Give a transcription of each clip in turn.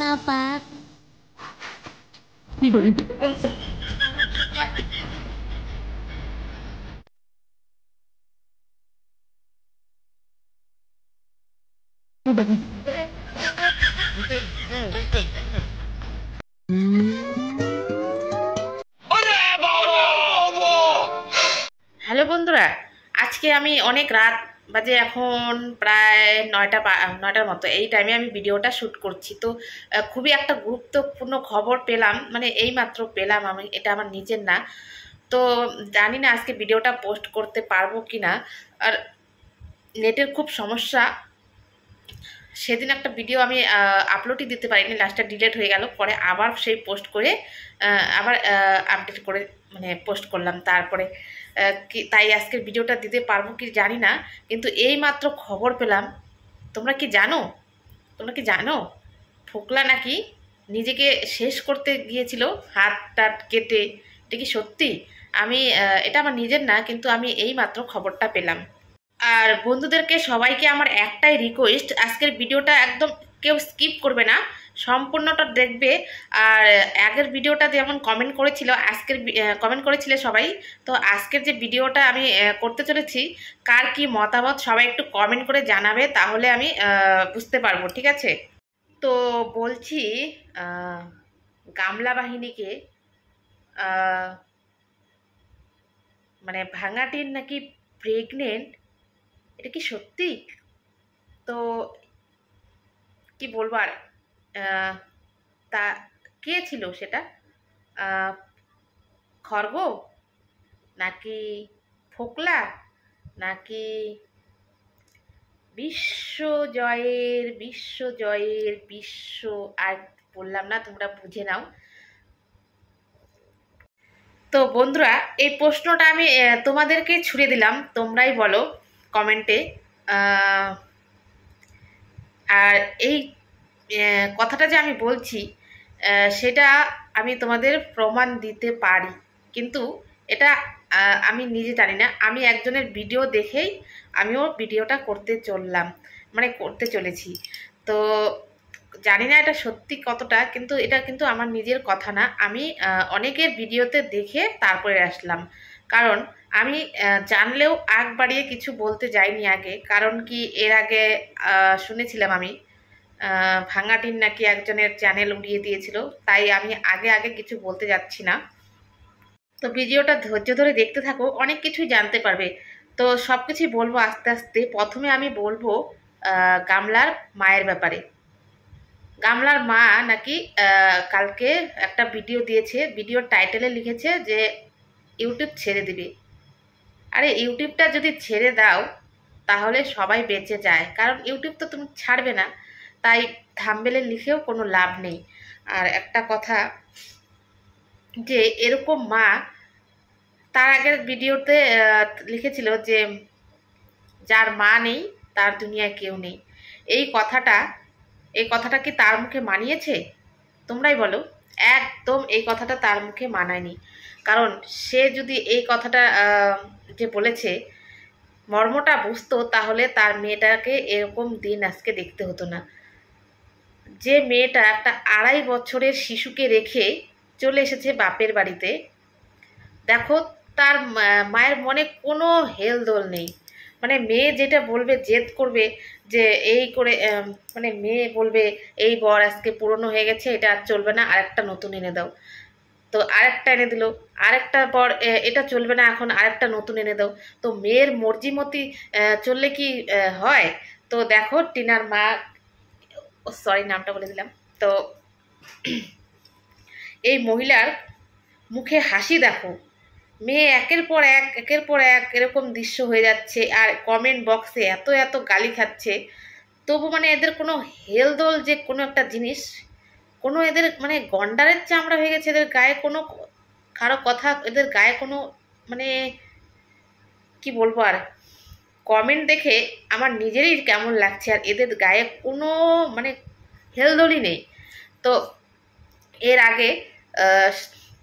না পাক। হ্যালো বন্ধুরা, আজকে আমি অনেক রাত বাজে, এখন প্রায় 9টার মতো, এই টাইমে আমি ভিডিওটা শ্যুট করছি। তো খুবই একটা গুরুত্বপূর্ণ খবর পেলাম, মানে এই মাত্র পেলাম, আমি এটা আমার নিজের না। তো জানি না আজকে ভিডিওটা পোস্ট করতে পারবো কি না, আর নেটের খুব সমস্যা। সেদিন একটা ভিডিও আমি আপলোডই দিতে পারিনি, লাস্টটা ডিলিট হয়ে গেল, পরে আবার সেই পোস্ট করে আবার আপডেট করে মানে পোস্ট করলাম। তারপরে তাই আজকের ভিডিওটা দিতে পারবো কি জানি না, কিন্তু এই মাত্র খবর পেলাম। তোমরা কি জানো, ফোকলা নাকি নিজেকে শেষ করতে গিয়েছিল, হাত টাত কেটে। এটা কি সত্যি? আমি এটা আমার নিজের না, কিন্তু আমি এই মাত্র খবরটা পেলাম। আর বন্ধুদেরকে সবাইকে আমার একটাই রিকোয়েস্ট, আজকের ভিডিওটা একদম কেউ স্কিপ করবে না, সম্পূর্ণটা দেখবে। আর আগের ভিডিওটা যেমন কমেন্ট করেছিল, আজকের কমেন্ট করেছিলে সবাই, তো আজকের যে ভিডিওটা আমি করতে চলেছি, কার কি মতামত সবাই একটু কমেন্ট করে জানাবে, তাহলে আমি বুঝতে পারবো, ঠিক আছে? তো বলছি, গামলা বাহিনীকে মানে ভাঙাটির নাকি প্রেগনেন্ট, এটা কি সত্যি? তো কি বলবো আর, তা কে ছিল সেটা? আহ, খর্গ, নাকি ফোকলা, নাকি বিশ্ব আর বললাম না, তোমরা বুঝে নাও। তো বন্ধুরা, এই প্রশ্নটা আমি তোমাদেরকে ছুড়ে দিলাম, তোমরাই বলো কমেন্টে। আর এই কথাটা যে আমি বলছি, সেটা আমি তোমাদের প্রমাণ দিতে পারি, কিন্তু এটা আমি নিজে জানি না। আমি একজনের ভিডিও দেখেই আমিও ভিডিওটা করতে চলেছি। তো জানি না এটা সত্যি কতটা, কিন্তু এটা কিন্তু আমার নিজের কথা না, আমি অনেকের ভিডিওতে দেখে তারপরে আসলাম। কারণ আমি জানলেও আগ বাড়িয়ে কিছু বলতে যাইনি আগে, কারণ কি এর আগে শুনেছিলাম আমি ভাঙাটির নাকি একজনের চ্যানেল উড়িয়ে দিয়েছিল, তাই আমি আগে আগে কিছু বলতে যাচ্ছি না। তো ভিডিওটা ধৈর্য ধরে দেখতে থাকো, অনেক কিছুই জানতে পারবে। তো সব কিছুই বলবো আস্তে আস্তে। প্রথমে আমি বলবো গামলার মায়ের ব্যাপারে। গামলার মা নাকি কালকে একটা ভিডিও দিয়েছে, ভিডিওর টাইটেলে লিখেছে যে ইউটিউব ছেড়ে দিবে। আরে ইউটিউবটা যদি ছেড়ে দাও তাহলে সবাই বেঁচে যায়, কারণ ইউটিউব তো তুমি ছাড়বে না, তাই থাম্বনেলে লিখেও কোনো লাভ নেই। আর একটা কথা, যে এরকম মা তার আগের ভিডিওতে লিখেছিল যে যার মা নেই তার দুনিয়ায় কেউ নেই। এই কথাটা কি তার মুখে মানিয়েছে? তোমরাই বলো। একদম এই কথাটা তার মুখে মানায়নি। কারণ সে যদি এই কথাটা যে বলেছে মর্মটা বুঝতো, তাহলে তার মেয়েটাকে এরকম দিন আজকে দেখতে হতো না। যে মেয়েটা একটা 2.5 বছরের শিশুকে রেখে চলে এসেছে বাপের বাড়িতে, দেখো তার মায়ের মনে কোনো হেলদোল নেই। মানে মেয়ে যেটা বলবে, জেদ করবে যে এই করে, মানে মেয়ে বলবে এই বর আজকে পুরনো হয়ে গেছে, এটা আর চলবে না, আরেকটা নতুন এনে দাও। তো আরেকটা এনে দিল, আরেকটা পর এটা চলবে না, এখন আরেকটা নতুন এনে দাও। তো মেয়ের মর্জি মতি চললে কি হয়? তো দেখো টিনার মা, সরি নামটা বলে দিলাম, তো এই মহিলার মুখে হাসি দেখো। মেয়ে একের পর এক এরকম দৃশ্য হয়ে যাচ্ছে, আর কমেন্ট বক্সে এত এত গালি খাচ্ছে, তবু মানে এদের কোনো হেলদোল যে কোনো একটা জিনিস, কোনো এদের মানে গন্ডারের চামড়া হয়ে গেছে এদের গায়ে, কোনো কারো কথা এদের গায়ে কোনো মানে কি বলবো আর। কমেন্ট দেখে আমার নিজেরই কেমন লাগছে, আর এদের গায়ে কোনো মানে হেলদোলই নেই। তো এর আগে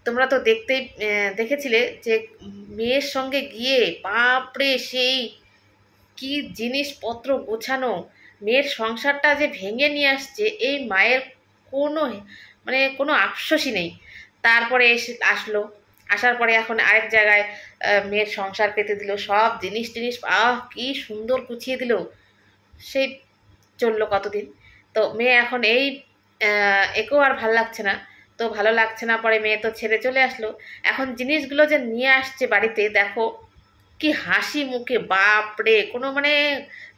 তোমরা তো দেখেছিলে যে মেয়ের সঙ্গে গিয়ে বাপরে সেই কি জিনিসপত্র গোছানো, মেয়ের সংসারটা যে ভেঙে নিয়ে আসছে, এই মায়ের কোনো মানে কোনো আফসোসই নেই। তারপরে আসলো, আসার পরে এখন আরেক জায়গায় মেয়ের সংসার পেতে দিল, সব জিনিস টিনিস কি সুন্দর গুছিয়ে দিল। সেই চললো কতদিন। তো মেয়ে এখন এই একেও আর ভালো লাগছে না। তো ভালো লাগছে না, পরে মেয়ে তো ছেড়ে চলে আসলো। এখন জিনিসগুলো যে নিয়ে আসছে বাড়িতে, দেখো কি হাসি মুখে, বাপরে! কোনো মানে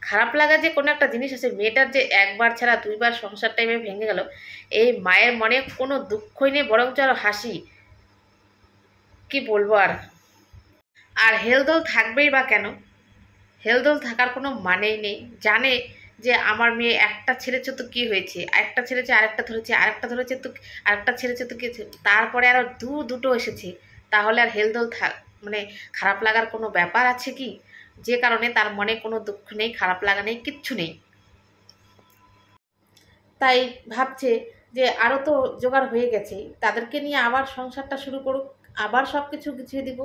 খারাপ লাগা যে কোনো একটা জিনিস আছে, মেয়েটার যে একবার ছাড়া দুইবার সংসার টাইমে ভেঙে গেল, এই মায়ের মনে কোনো দুঃখই নেই, বরঞ্চ আরো হাসি। কি বলবো আর। আর হেলদোল থাকবেই বা কেন? হেলদোল থাকার কোনো মানেই নেই। জানে যে আমার মেয়ে একটা ছেড়েছে তো কি হয়েছে, একটা ছেড়েছে আরেকটা ধরেছে, আরেকটা ধরেছে তো আরেকটা ছেড়েছে তো কি হয়েছে, তারপরে আরো দুটো এসেছে, তাহলে আর হেলদোল মানে খারাপ লাগার কোনো ব্যাপার আছে কি? যে কারণে তার মনে কোনো দুঃখ নেই, খারাপ লাগা নেই, কিচ্ছু নেই। তাই ভাবছে যে আরও তো জোগাড় হয়ে গেছে, তাদেরকে নিয়ে আবার সংসারটা শুরু করুক, আবার সব কিছু গুছিয়ে দিব,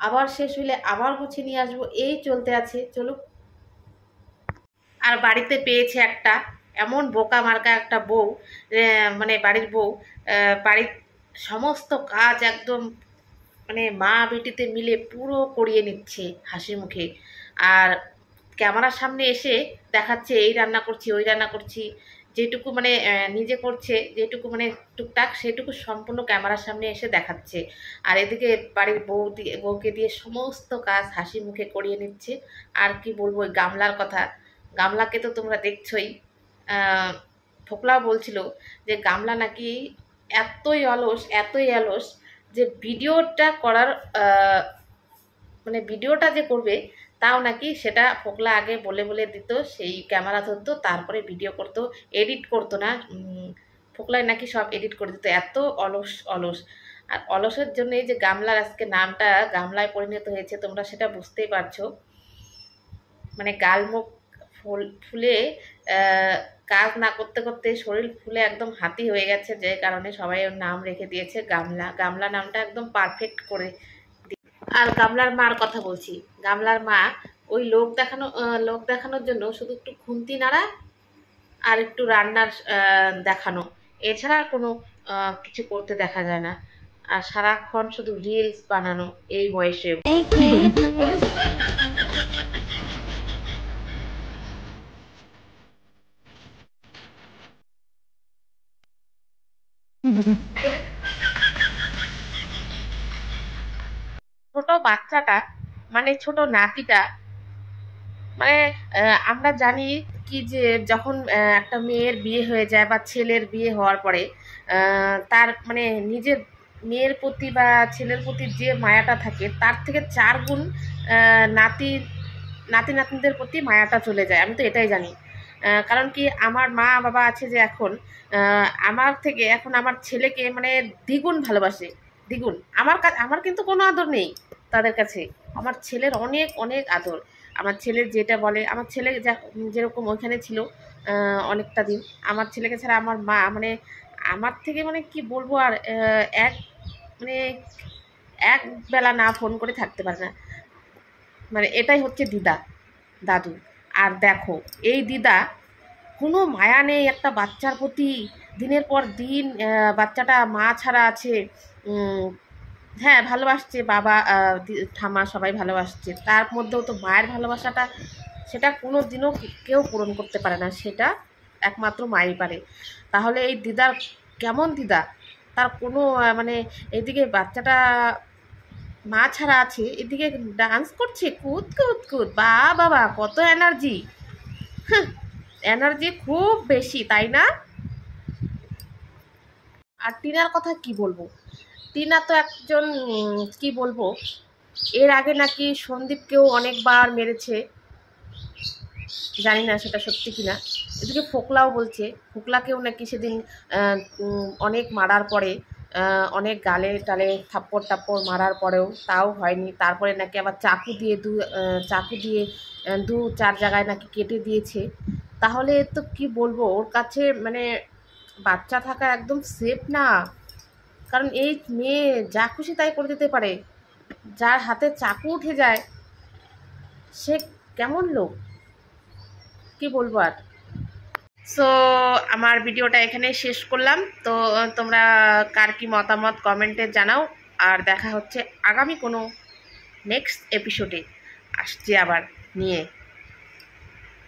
আবার শেষ হইলে আবার গুছিয়ে নিয়ে আসবো, এই চলতে আছে, চলুক। আর বাড়িতে পেয়েছে একটা এমন বোকা মার্কা একটা বউ, মানে বাড়ির বউ, বাড়ির সমস্ত কাজ একদম মানে মা বেটিতে মিলে পুরো করিয়ে নিচ্ছে হাসি মুখে। আর ক্যামেরার সামনে এসে দেখাচ্ছে এই রান্না করছি, ওই রান্না করছি, যেটুকু মানে নিজে করছে, যেটুকু মানে টুকটাক, সেটুকু সম্পূর্ণ ক্যামেরার সামনে এসে দেখাচ্ছে। আর এদিকে বাড়ির বউকে দিয়ে সমস্ত কাজ হাসি মুখে করিয়ে নিচ্ছে। আর কি বলবো ওই গামলার কথা, গামলাকে তো তোমরা দেখছোই। ফোকলাও বলছিল যে গামলা নাকি এতই অলস, এতই অলস, যে ভিডিওটা করার মানে ভিডিওটা যে করবে তাও নাকি সেটা ফোকলা আগে বলে বলে দিত, সেই ক্যামেরা ধরতো, তারপরে ভিডিও করতো, এডিট করতো না। ফোকলাই নাকি সব এডিট করে দিত, এত অলস অলস। আর অলসের জন্য এই যে গামলার আজকে নামটা গামলায় পরিণত হয়েছে, তোমরা সেটা বুঝতেই পারছো। মানে গালমুখ ফুলে কাজ না করতে করতে শরীর ফুলে একদম হাতি হয়ে গেছে, যে কারণে সবাই ওর নাম রেখে দিয়েছে গামলা। গামলা নামটা একদম পারফেক্ট করে। আর গামলার মার কথা বলছি, গামলার মা ওই লোক দেখানোর জন্য শুধু একটু খুন্তি নাড়া আর একটু রান্নার দেখানো, এছাড়া আর কোনো কিছু করতে দেখা যায় না। আর সারাক্ষণ শুধু রিলস বানানো এই বয়সে। ছোট বাচ্চাটা মানে ছোট নাতিটা মানে আমরা জানি কি যে যখন একটা মেয়ের বিয়ে হয়ে যায় বা ছেলের বিয়ে হওয়ার পরে তার মানে নিজের মেয়ের প্রতি বা ছেলের প্রতি যে মায়াটা থাকে তার থেকে 4 গুণ নাতি নাতিদের প্রতি মায়াটা চলে যায়। আমি তো এটাই জানি। কারণ কি আমার মা বাবা আছে যে এখন আমার থেকে এখন আমার ছেলেকে মানে দ্বিগুণ ভালোবাসে, দ্বিগুণ। আমার কিন্তু কোনো আদর নেই তাদের কাছে, আমার ছেলের অনেক অনেক আদর। আমার ছেলের যেটা বলে, আমার ছেলে যেরকম ওইখানে ছিল অনেকটা দিন, আমার ছেলেকে ছাড়া আমার মা মানে আমার থেকে মানে কি বলবো আর এক মানে এক বেলা না ফোন করে থাকতে পারে না। মানে এটাই হচ্ছে দিদা দাদু। আর দেখো এই দিদা কোনো মায়া নেই একটা বাচ্চার প্রতি, দিনের পর দিন বাচ্চাটা মা ছাড়া আছে। হ্যাঁ ভালোবাসছে বাবা ঠামা সবাই ভালোবাসছে, তার মধ্যেও তো মায়ের ভালোবাসাটা সেটা কোনো দিনও কেউ পূরণ করতে পারে না, সেটা একমাত্র মাই পারে। তাহলে এই দিদার কেমন দিদা, তার কোনো মানে এদিকে বাচ্চাটা মা ছাড়া আছে, এদিকে ডান্স করছে কুদ কুদ কুদ, বাবা কত এনার্জি, এনার্জি খুব বেশি, তাই না? আর টিনার কথা কি বলবো, টিনা তো একজন কি বলবো, এর আগে নাকি সন্দীপকেও অনেকবার মেরেছে, জানি না সেটা সত্যি কিনা। এদিকে ফোকলাও বলছে ফোকলাকেও নাকি সেদিন অনেক মারার পরে অনেক গালে টালে থাপ্পড় টাপ্পড় মারার পরেও তাও হয়নি, তারপরে নাকি আবার চাকু দিয়ে 2-4 জায়গায় নাকি কেটে দিয়েছে। তাহলে তো কি বলবো, ওর কাছে মানে বাচ্চা থাকা একদম সেফ না। কারণ এই মেয়ে যা খুশি তাই করে দিতে পারে, যার হাতে চাকু উঠে যায় সে কেমন লোক, কি বলবো আর। সো আমার ভিডিওটা এখানেই শেষ করলাম। তো তোমরা কার কি মতামত কমেন্টে জানাও। আর দেখা হচ্ছে আগামী কোনো নেক্সট এপিসোডে, আসছি আবার নিয়ে।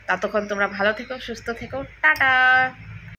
ততক্ষণ তোমরা ভালো থেকো, সুস্থ থেকো, টাটা।